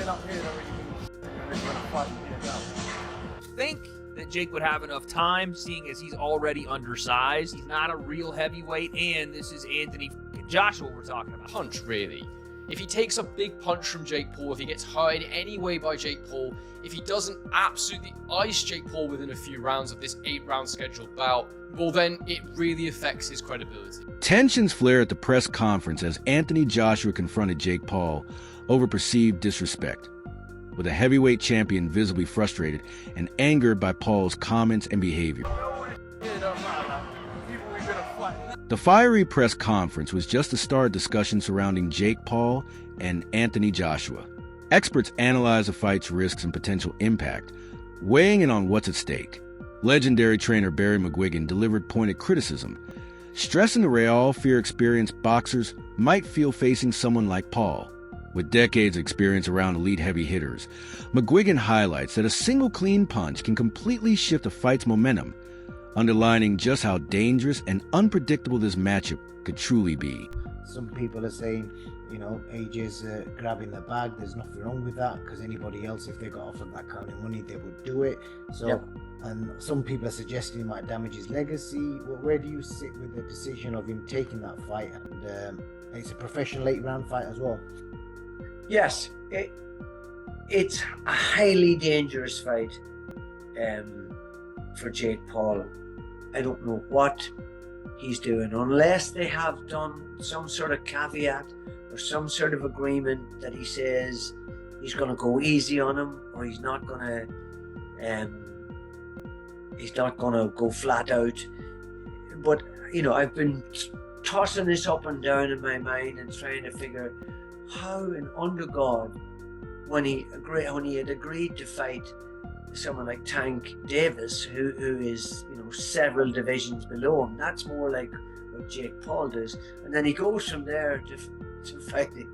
been up here, don't really mean shit. They're going to fight here now. Think that Jake would have enough time, seeing as he's already undersized. He's not a real heavyweight, and this is Anthony Joshua we're talking about. Punch, really. If he takes a big punch from Jake Paul, if he gets hurt in any way by Jake Paul, if he doesn't absolutely ice Jake Paul within a few rounds of this 8-round scheduled bout, well then it really affects his credibility. Tensions flare at the press conference as Anthony Joshua confronted Jake Paul over perceived disrespect, with a heavyweight champion visibly frustrated and angered by Paul's comments and behavior. The fiery press conference was just the start of discussion surrounding Jake Paul and Anthony Joshua. Experts analyzed the fight's risks and potential impact, weighing in on what's at stake. Legendary trainer Barry McGuigan delivered pointed criticism, stressing the real fear-experienced boxers might feel facing someone like Paul. With decades of experience around elite heavy hitters, McGuigan highlights that a single clean punch can completely shift a fight's momentum, underlining just how dangerous and unpredictable this matchup could truly be. Some people are saying, AJ's grabbing the bag. There's nothing wrong with that, because anybody else, if they got offered that kind of money, they would do it. So, yep. And some people are suggesting it might damage his legacy. Well, where do you sit with the decision of him taking that fight? And it's a professional 8-round fight as well. Yes, it's a highly dangerous fight for Jake Paul. I don't know what he's doing, unless they have done some sort of caveat or some sort of agreement that he says he's going to go easy on him, or he's not going to go flat out. But I've been tossing this up and down in my mind and trying to figure how in under God, when he had agreed to fight someone like Tank Davis, who is several divisions below him, that's more like what Jake Paul does, and then he goes from there to fighting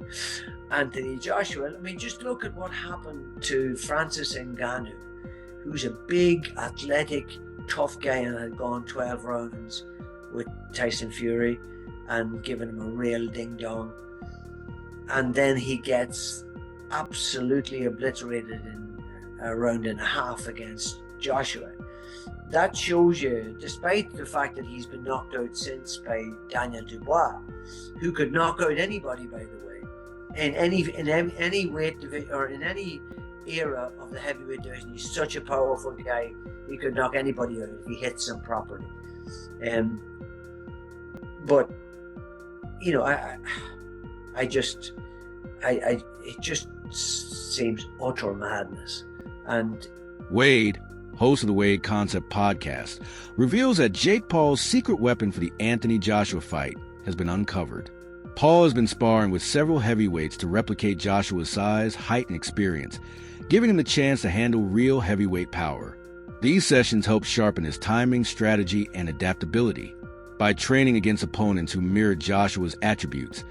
Anthony Joshua. I mean, just look at what happened to Francis Ngannou, who's a big, athletic, tough guy and had gone 12 rounds with Tyson Fury and given him a real ding-dong, and then he gets absolutely obliterated in a round and a half against Joshua. That shows you, despite the fact that he's been knocked out since by Daniel Dubois, who could knock out anybody, by the way, in any weight division or in any era of the heavyweight division. He's such a powerful guy; he could knock anybody out if he hits them properly. But it just seems utter madness. And Wade, host of the Wade Concept podcast, reveals that Jake Paul's secret weapon for the Anthony Joshua fight has been uncovered. Paul has been sparring with several heavyweights to replicate Joshua's size, height, and experience, giving him the chance to handle real heavyweight power. These sessions help sharpen his timing, strategy, and adaptability. By training against opponents who mirror Joshua's attributes,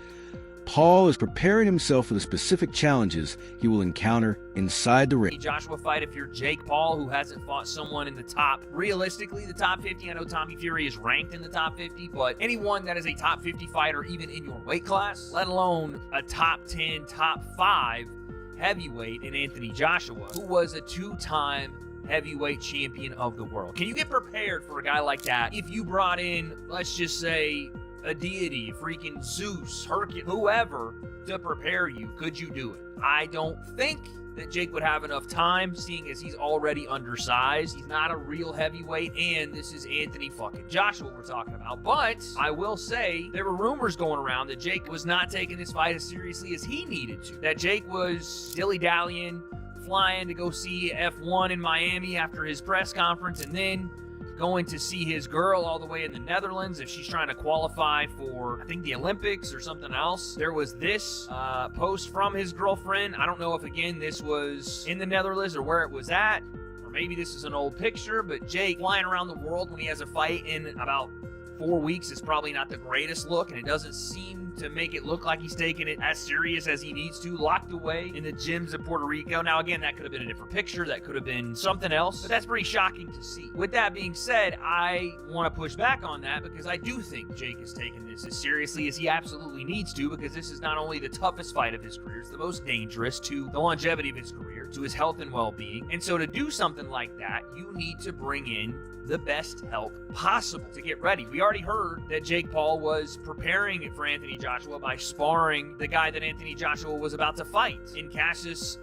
Paul is preparing himself for the specific challenges he will encounter inside the ring. Joshua fight, if you're Jake Paul, who hasn't fought someone in the top, realistically, the top 50. I know Tommy Fury is ranked in the top 50, but anyone that is a top 50 fighter, even in your weight class, let alone a top 10, top 5 heavyweight in Anthony Joshua, who was a 2-time heavyweight champion of the world. Can you get prepared for a guy like that if you brought in, let's just say, a deity, freaking Zeus, Hercules, whoever, to prepare you? Could you do it? I don't think that Jake would have enough time, seeing as he's already undersized. He's not a real heavyweight, and this is Anthony fucking Joshua we're talking about. But I will say there were rumors going around that Jake was not taking this fight as seriously as he needed to. That Jake was dilly-dallying, flying to go see F1 in Miami after his press conference, and then going to see his girl all the way in the Netherlands if she's trying to qualify for, I think, the Olympics or something else. There was this post from his girlfriend. I don't know if, again, this was in the Netherlands or where it was at, or maybe this is an old picture, but Jake flying around the world when he has a fight in about 4 weeks is probably not the greatest look, and it doesn't seem to make it look like he's taking it as serious as he needs to, locked away in the gyms of Puerto Rico. Now, again, that could have been a different picture. That could have been something else, but that's pretty shocking to see. With that being said, I want to push back on that because I do think Jake is taking this as seriously as he absolutely needs to, because this is not only the toughest fight of his career, it's the most dangerous to the longevity of his career, to his health and well-being. And so to do something like that, you need to bring in the best help possible to get ready. We already heard that Jake Paul was preparing for Anthony Joshua by sparring the guy that Anthony Joshua was about to fight in Cassius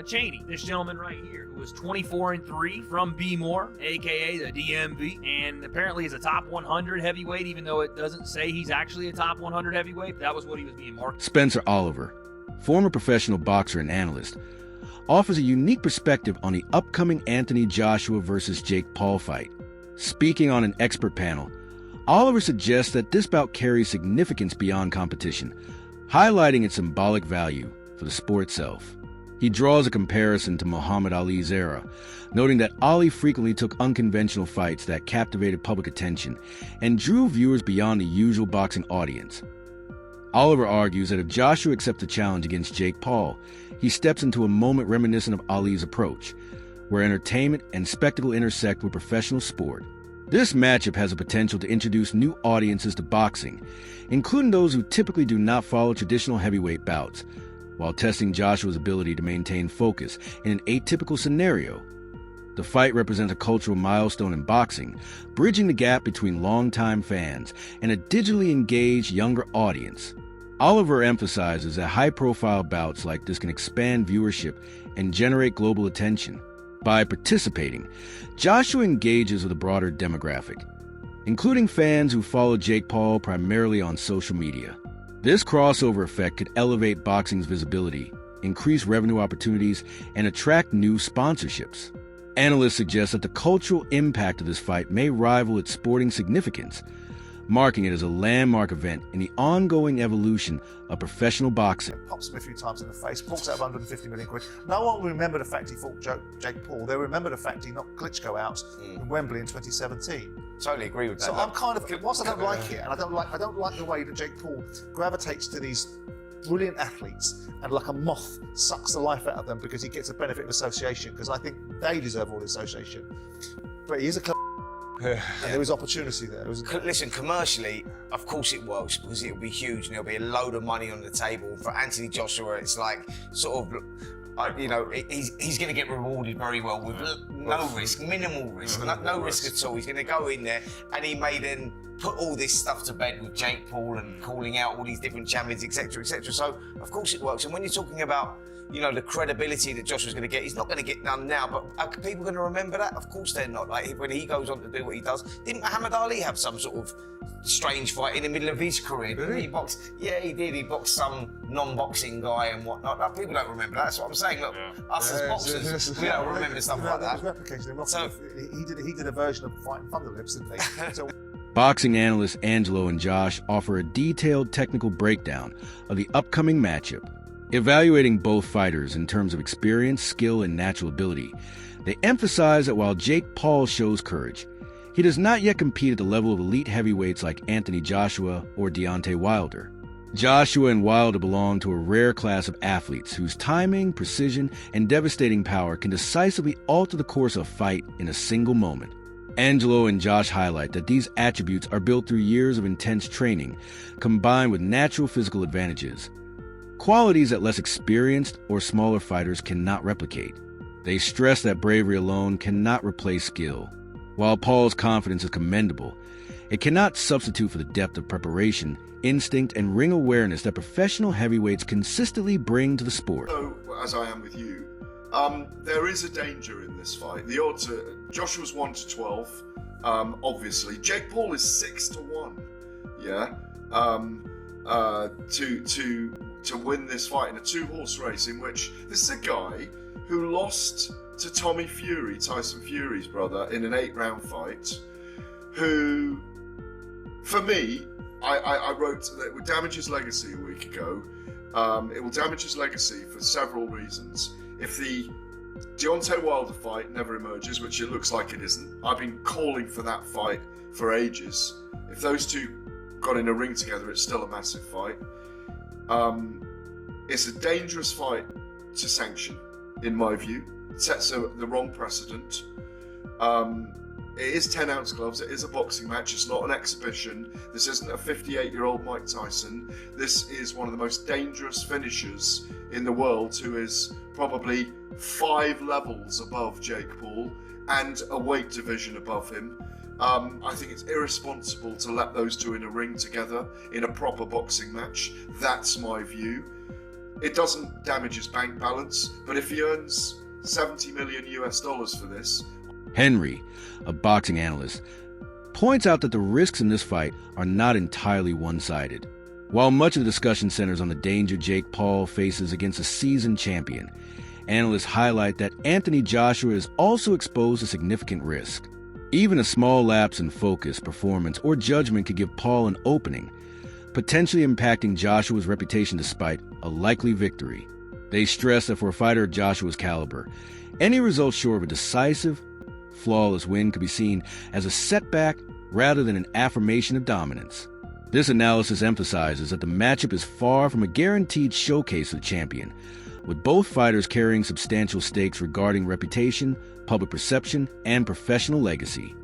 Chaney, this gentleman right here, who was 24-3 from B-More, aka the DMV, and apparently is a top 100 heavyweight, even though it doesn't say he's actually a top 100 heavyweight. That was what he was being marked. Spencer Oliver, former professional boxer and analyst, offers a unique perspective on the upcoming Anthony Joshua versus Jake Paul fight. Speaking on an expert panel, Oliver suggests that this bout carries significance beyond competition, highlighting its symbolic value for the sport itself. He draws a comparison to Muhammad Ali's era, noting that Ali frequently took unconventional fights that captivated public attention and drew viewers beyond the usual boxing audience. Oliver argues that if Joshua accepts the challenge against Jake Paul, he steps into a moment reminiscent of Ali's approach, where entertainment and spectacle intersect with professional sport. This matchup has the potential to introduce new audiences to boxing, including those who typically do not follow traditional heavyweight bouts, while testing Joshua's ability to maintain focus in an atypical scenario. The fight represents a cultural milestone in boxing, bridging the gap between longtime fans and a digitally engaged younger audience. Oliver emphasizes that high-profile bouts like this can expand viewership and generate global attention. By participating, Joshua engages with a broader demographic, including fans who follow Jake Paul primarily on social media. This crossover effect could elevate boxing's visibility, increase revenue opportunities, and attract new sponsorships. Analysts suggest that the cultural impact of this fight may rival its sporting significance, marking it as a landmark event in the ongoing evolution of professional boxing. Pops him a few times in the face, walks out of 150 million quid. No one will remember the fact he fought Jake Paul. They'll remember the fact he knocked Klitschko out in Wembley in 2017. Totally agree with that. So I'm kind of, whilst I don't like it, and I don't like the way that Jake Paul gravitates to these brilliant athletes and like a moth sucks the life out of them because he gets a benefit of association, because I think they deserve all the association. But he is a and there was opportunity there. Listen, commercially, of course it works because it'll be huge and there'll be a load of money on the table. For Anthony Joshua, it's like sort of, he's going to get rewarded very well with no risk, minimal risk, no risk at all. He's going to go in there and he may then put all this stuff to bed with Jake Paul and calling out all these different champions, etc., etc. So, of course it works. And when you're talking about, the credibility that Joshua's going to get, he's not going to get none now, but are people going to remember that? Of course they're not. Like, when he goes on to do what he does, didn't Muhammad Ali have some sort of strange fight in the middle of his career? Didn't he box? Yeah, he did. He boxed some non-boxing guy and whatnot. Like, people don't remember that. That's what I'm saying. Look, us as boxers, we don't remember stuff like that. Replication. So he did a version of fighting Thunderlips, didn't he? So, boxing analysts Angelo and Josh offer a detailed technical breakdown of the upcoming matchup. Evaluating both fighters in terms of experience, skill, and natural ability, they emphasize that while Jake Paul shows courage, he does not yet compete at the level of elite heavyweights like Anthony Joshua or Deontay Wilder. Joshua and Wilder belong to a rare class of athletes whose timing, precision, and devastating power can decisively alter the course of a fight in a single moment. Angelo and Josh highlight that these attributes are built through years of intense training, combined with natural physical advantages, qualities that less experienced or smaller fighters cannot replicate. They stress that bravery alone cannot replace skill. While Paul's confidence is commendable, it cannot substitute for the depth of preparation, instinct, and ring awareness that professional heavyweights consistently bring to the sport. So, as I am with you, there is a danger in this fight. The odds are Joshua's 1-12, obviously. Jake Paul is 6-1. Yeah, to win this fight in a 2-horse race in which this is a guy who lost to Tommy Fury, Tyson Fury's brother, in an 8-round fight, who, for me, I wrote that it would damage his legacy a week ago. It will damage his legacy for several reasons. If the Deontay Wilder fight never emerges, which it looks like it isn't, I've been calling for that fight for ages. If those two got in a ring together, it's still a massive fight. It's a dangerous fight to sanction, in my view. It sets the wrong precedent. It is 10-ounce gloves. It is a boxing match. It's not an exhibition. This isn't a 58-year-old Mike Tyson. This is one of the most dangerous finishers in the world, who is probably 5 levels above Jake Paul and a weight division above him. I think it's irresponsible to let those two in a ring together in a proper boxing match. That's my view. It doesn't damage his bank balance, but if he earns $70 million for this. Henry, a boxing analyst, points out that the risks in this fight are not entirely one-sided. While much of the discussion centers on the danger Jake Paul faces against a seasoned champion, analysts highlight that Anthony Joshua is also exposed to significant risk. Even a small lapse in focus, performance, or judgment could give Paul an opening, potentially impacting Joshua's reputation despite a likely victory. They stress that for a fighter of Joshua's caliber, any result short of a decisive, flawless win could be seen as a setback rather than an affirmation of dominance. This analysis emphasizes that the matchup is far from a guaranteed showcase of the champion, with both fighters carrying substantial stakes regarding reputation, public perception, and professional legacy.